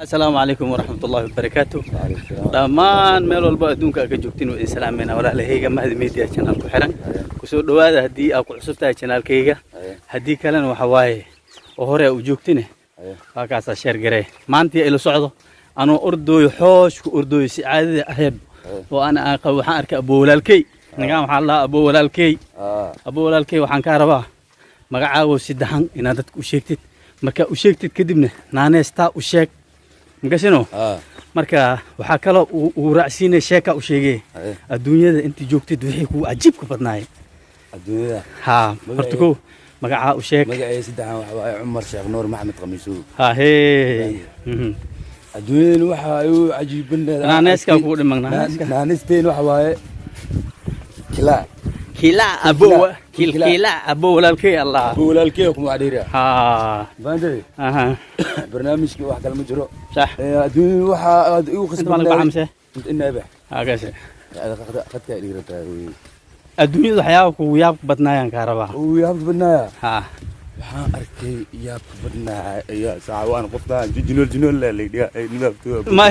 السلام عليكم ورحمة الله وبركاته. وعليكم السلام. دمان ميل والبا أدونك أجوجتين وإسلام من ولا لهيجا ما هذه ميديا channel كحرن كسر دواء هدي أو كسرتها channel كيجا هدي كلام وحواي وهراء وجوجتينه فكاس الشر جري ما أنت إلى صعده أنا أردو يحوش وأردو يسعد أهب وأنا أقوى حركة أبو ولالكي نقام حلا أبو ولالكي أبو ولالكي وحن كهرباء مقعد وسدحن إن هذا وشيكتت مركا وشيكتت كدبنا نانستا وشيك مقاسينه marka waxa kale uu raacsiinay sheeka u sheegay adduunyada intii joogtid wixii ku ajiib ka badnaay adduunyada horta ko magaca u sheeg magacay saddexan waxa waaye Umar Sheekh Nuur Maxamed Qamiiso hee adduunyada waxa ay u ajiibnaa naaneska ku dhimagnaa naanesteen waxa waaye kila abo walaalkay Allah abo walaalkay kuma adhiira baandey barnaamijka wax kale ma jiro صح adduunyada waxa aad u khasbanay inaba hagaase qadka dhigirtaa adduunyada waxyaabo ku yaab badnaayaan ka rabaa oo yaab badnaaya waxaan arkay yaab badnaaya ayaa saacawaan qofta jinool la leeyahay ay nidaamto ما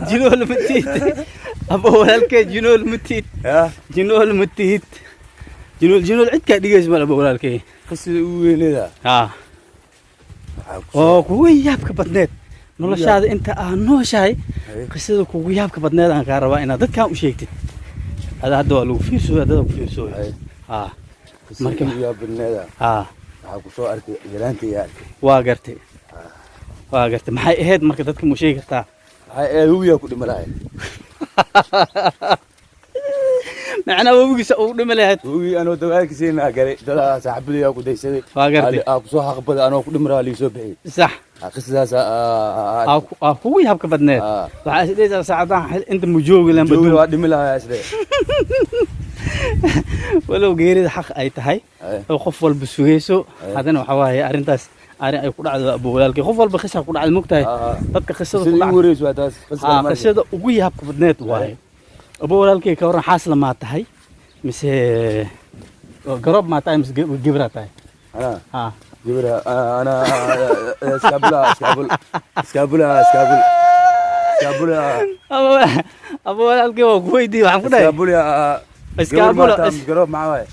جنول متيت أبو ولالك جنول متيت جنول متيت جنول عد كديجز مال أبو ولالك قصة وينها كوي يابك بدنت نلاش هذا أنت نوشاي قصة كوي يابك بدنت أنا كهرباء أنا ضد كم شيكت هذا لو في سوى هذا في سوى مركب يا بنيدا waxaa ku soo arkay yaraantii arkay waa gartay maxay ahayd marka dadka mu sheegi kartaa waxay hubiya ku dhimalahay macna wabigiisa uu dhimalahay hubi anoo dawaalkiisina galay dada saaxiibadiya ku daysaday waa gartay ku soo xaqbada anoo ku dhimraa li soo bixi sax qisadaas kugu yaabka badneed waxaa isleeyahay saacadahan inta mu joogi laan baduu waa dhimalahay islee ولو غيري حق أي تهاي أو خفول بسويسو هذا نوع حواي أرنتاس أرن أي كل أبو ولالك خفول بخشة كل المقتاي تبقى خشة كل خشة وقوي هبك بدنيت واي أبو ولالك كورن حاصل ما تهاي مس قرب ما تاي مس جبرة تاي جبرة أنا سكابولا أبو ولالك وقوي دي وعم كده سكابولا اسكابولا قرب معاي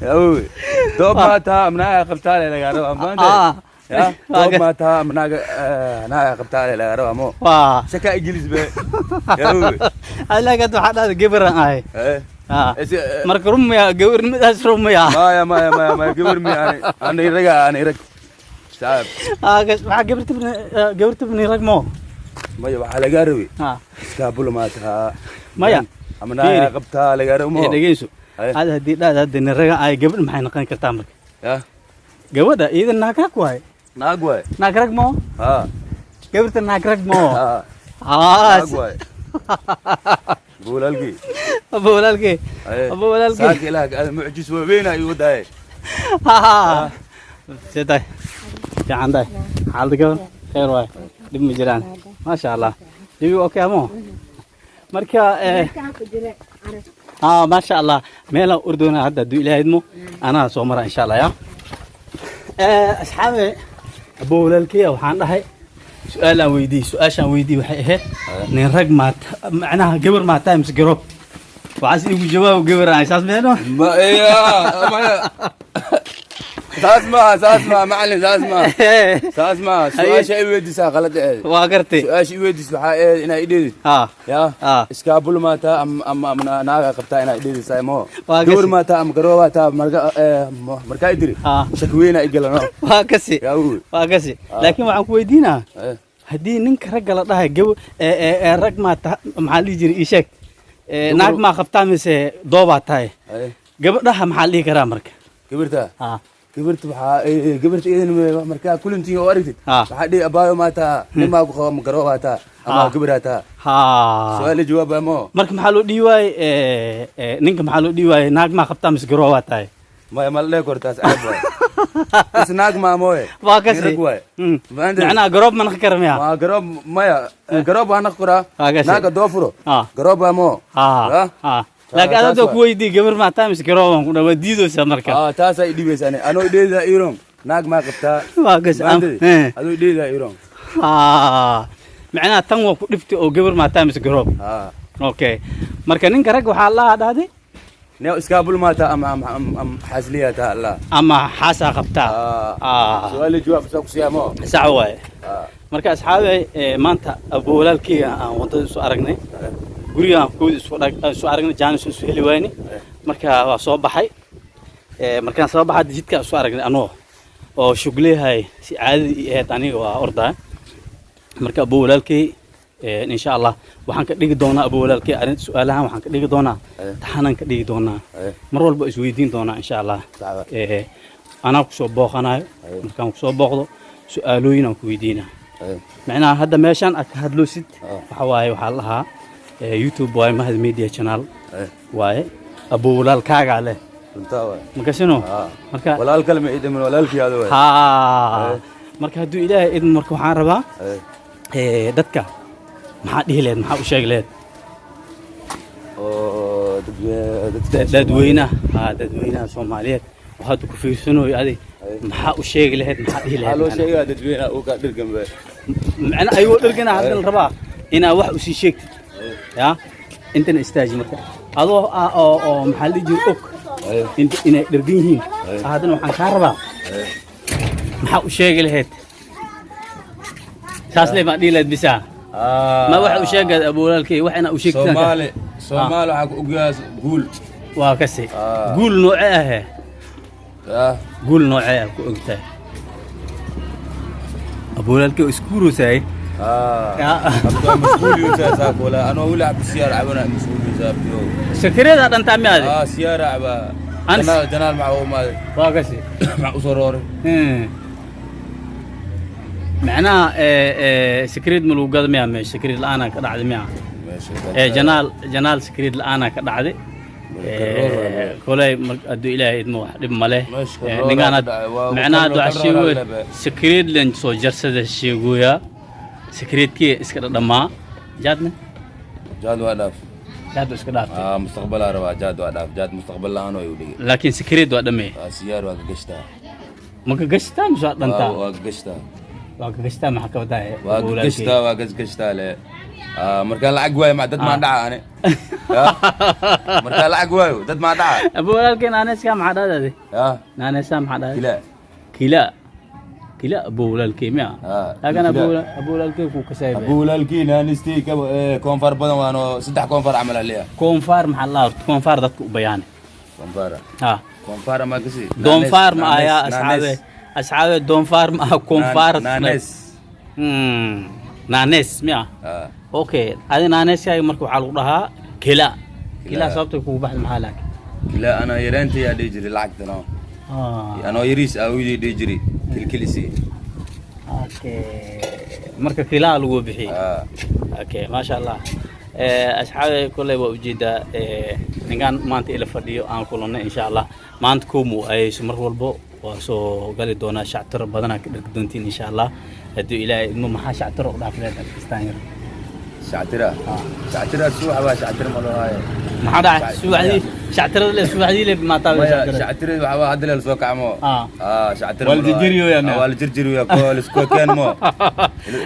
اوي دوب ما تا منايا قبطالي لا غارو امانده دوب ما تا منايا قبطالي لا غارو امو شكا انجليز به اوي الا قد حدا قبر اي مرك رمي قبر مداس رمي ما قبر مي انا رجع شعب ما قبرت ابني رقمو مايا waxa laga rabi iskaabul ma taha maya amna qabta laga rabo dhageyso hada hadii hada niraga ay gabadh maxay noqon kartaa marka gabadha iidan naag waay naag rag mo gabadha naag rag mo naag waay buulalki saak ilaah mucjis weyn ay u daay seday jaanday xaalada خير واي دم جيران ما شاء الله دبي اوكي مو marka ما شاء الله ميلا اردن هذا دو الى ادمو انا سو مره ان شاء الله يا اصحابي ابو ولالكي waxaan dhahay su'aashan weydii waxay ahayd nin rag ma macnaha gabar ma times garob waxaas igu jawaab gabar aan saas meeno ma ساسمع معلم ساسمع سؤال شيء ويديس غلط واقرتي سؤال شيء ويديس waxaa ina idhid ya iskaabul maata am naaga qabta ina idhid saymo door maata am garowata marka idiri shakweena igalano waa kasi laakiin waxaan ku weydiinaa hadii ninka rag la dhahay rag maata maxaa li jiri ii sheeg naag ma qabtaa mise dooba tahay gabadha maxaa li karaa marka gabadha gabarta waxa gabarta idin marka kulantii oo aragtid waxa dhii abaayo maata nima ku qabo garoobata ama gabarata su'aal jawaab ama marka maxaa loo dhiiwaay ninka maxaa loo dhiiwaay naag ma qabtaa mis garoobata ما لا كورتاس عيب بس ناق ما موي واكسي معنا قروب ما نخكر ميا ما قروب مايا قروب انا خكرا ناق دوفرو قروب مو لكن انا دوك ويدي قبل ما تامس قروب كنا وديدو سمركا تاسا يديبس انا ديدا ايرون naag ma qabtaa waa gas aduu dhiiga iron macnaha tan waa ku dhiftay oo gabar maataa mise garoob okay marka ninka rag waxaa la dhahday neew iskaabul maata ama xasliyata Allah ama xaasa qabtaa su'aal jawaab soo siyaamo sax waay marka asxaabay maanta abu walaalkeyga aan wadada soo aragnay guriga aan ku soo aragnay jaanis soo heli wayni marka waa soo baxay markaan soo baxay jidka soo aragnay anoo oo shugleehay si caadi ah aniga waa ordaa marka abu walaalkey insha Allah waxaan ka dhigi doonaa abu walaalkey arin su'aalahan waxaan ka dhigi doonaa taxanan ka dhigi doonaa mar walba is weydiin doonaa insha Allah ana ku soo booqanayo markaan ku soo booqdo su'aalooyin aan ku weydiinaa macnaha hadda meeshan aad ka hadloosid waxa waaye waxa lahaa YouTube waaye Mahad Media Channel waaye abu walaalkaaga leh makasino marka walaalkal ma idin walaalkii aad way marka haduu ilaahay idin marka waxaan rabaa dadka maxaa dhihi leed maxaa u sheegi leed oo dadweynaha Soomaaliyeed waxaad ku fiirsanooy adig maxaa u sheegi leed maxaa dhihi leed loo sheegaa dadweynaha oo ka dhirganba macna ayuu dhirgana hadal rabaa inaa wax u sii sheegtid ya intana istaaji marka adoo oo maxaa la jiro og inay dhirgan yihiin haddana waxaan ka rabaa maxaa u sheegi leed taas leeyahay dhihi leed bisa ما واحد وشاقد أبو لالكي وحنا وشيك Soomaali waxa ku ogyaas guul waa kasi guul noocee guul noocee ku ogtahay Abu laalkii iskuuru say مسؤول يوسف ولا أنا أقول عبد السيارة عبنا مسؤول يوسف سكريت هذا أنت عمي هذا سيارة عبا جنال معه ما واقسي مع أسراري معناه سكريت ملوقات مياه مش سكريت الآن كذا عاد مياه جنال سكريت الآن كذا عاد كله أدو إلى إدمو رب ماله نجانا معناه دو عشيو سكريت لين سو جرسد الشيويا سكريت كي إسكت دما جادنا جاد وادف جاد إسكت مستقبل أربعة جاد وادف جاد مستقبل لانو يودي لكن سكريت وادمي سيارة وقشتا ما قشتا مش أنت وقشتا وقشتا ما حكوا ده وقشتا له مركان العقوي مع دد ما دعا أنا مركان العقوي دد ما دعا أبو لكن أنا سام حدا ده أنا سام حدا كلا أبو للكيمياء لكن أبو للكي كو كسايب أبو للكي نانستي كونفار بدن وانو سدح كونفار عمل عليها كونفار محل كونفار دتك بياني كونفار كونفار ما كسي دونفار ما يا أصحابي دونفار ما كونفار نانس ميا اوكي هذه نانس هاي مركو حلقها كلا صوبتك كو بحث محلك كلا انا يرانتي يا ديجري لعقتنا انا يريس او ديجري كلكلسي اوكي مركو كلا لو بخي اوكي ما شاء الله اصحابي كله وجيدا نغان مانت الى فديو ان كلنا ان شاء الله مانت كومو اي سمر والبو وسو غالي دونا شعتر بدنا كدغدنتين ان شاء الله هدو إلى إنه ما شعتر ولا فلان الفستان شعترة شعترة سوحة بقى شعترة مالها ما حدا سوحة شعترة اللي سوحة اللي ما تابع شعترة وحوا هذا اللي سوق عمو شعترة والجرجيريو يا مان والجرجيريو يا كل سكوكين مو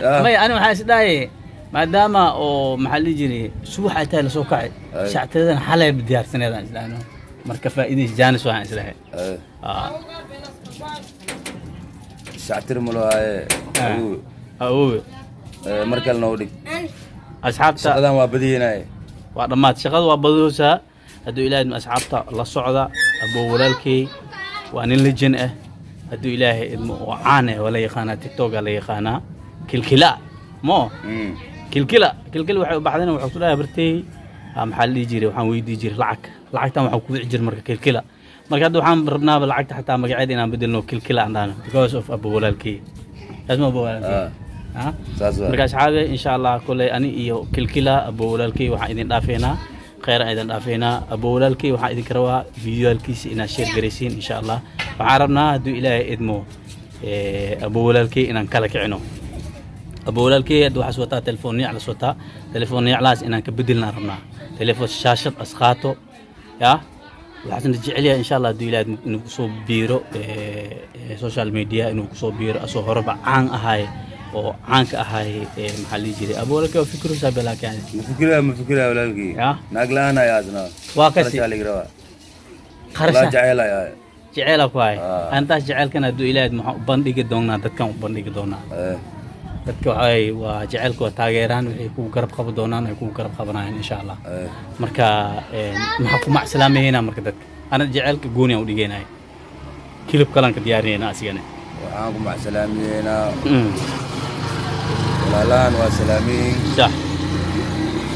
ما أنا محاس داي ما دام أو محل جري سوحة تال سوقع شعترة حلا بديار سنة لأنه مركفة إيدي جانس واحد سلاح شعتر ملوها مركل نودي أصحابته شغلان وابدينا ودمات شغل وابدوسا هدو إلهي من أصحابته الله صعدة أبو ولالكي وأن اللجن هدو إلهي وعانه ولا يخانا تيك توك ولا يخانا كلكلا مو كلكلا بعدين وحطوا لها برتي محل يجري وحن ويدي يجري لعك تام وحكوا يجري مركل كلكلا marka hadda waxaan rabnaa lacagta xataa magaceeda inaan bedelno kilkila andana because of Abu Walaalkii asma Abu Walaalkii marka asxaabe insha Allah kulay ani iyo kilkila Abu Walaalkii waxaan idin dhaafeynaa khayr idin dhaafeynaa Abu Walaalkii waxaan idin karawaa videoalkiisa inaa share gareysiin insha Allah waxaan rabnaa haduu Ilaahay idmo Abu Walaalkii inaan kala kicino Abu Walaalkii haduu waxa wataa telefoon yaclaas inaan ka bedelna rabnaa telefoon shaashad asqaato ya waxaan jecelahay insha Allah haduu ilaahay inuu kusoo biiro social media inuu kusoo biiro asoo horeba caan ahay oo caanka ahay maxaa la jiray abuurka fikru sabela kan fikra walaalkii naaglaana yaadna waa kasi qarasha jecelahay jecela faay anta jecelkan haduu ilaahay maxaa bandhigi doonaa dadkan u bandhigi doonaa dadka waxay waa jecelku taageeraan waxay ku garab qaban doonaan ay ku garab qabanayaan insha Allah marka maxaa ku macsalaameeyna marka dadka ana jecelka gooni aan u dhigeenay kilib kalan ka diyaarinayna asigana waxaan ku macsalaameeyna walaalaan waa salaamiin صح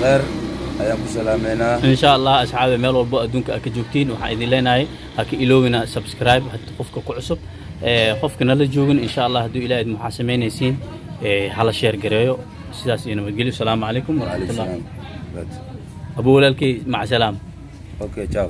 خير ayaan ku salaameynaa insha Allah asxaabe meel walba adduunka ka joogtiin waxaan idin leenahay ha ka iloobina subscribe hatta qofka ku cusub qofka nala joogin insha Allah haduu ilaahay maxaa sameynaysiin hala share gareeyo sidaas iyo nabadgelyo salaamu calaykum wa rahmatullahi abu walaalkii mac salaam okay ciao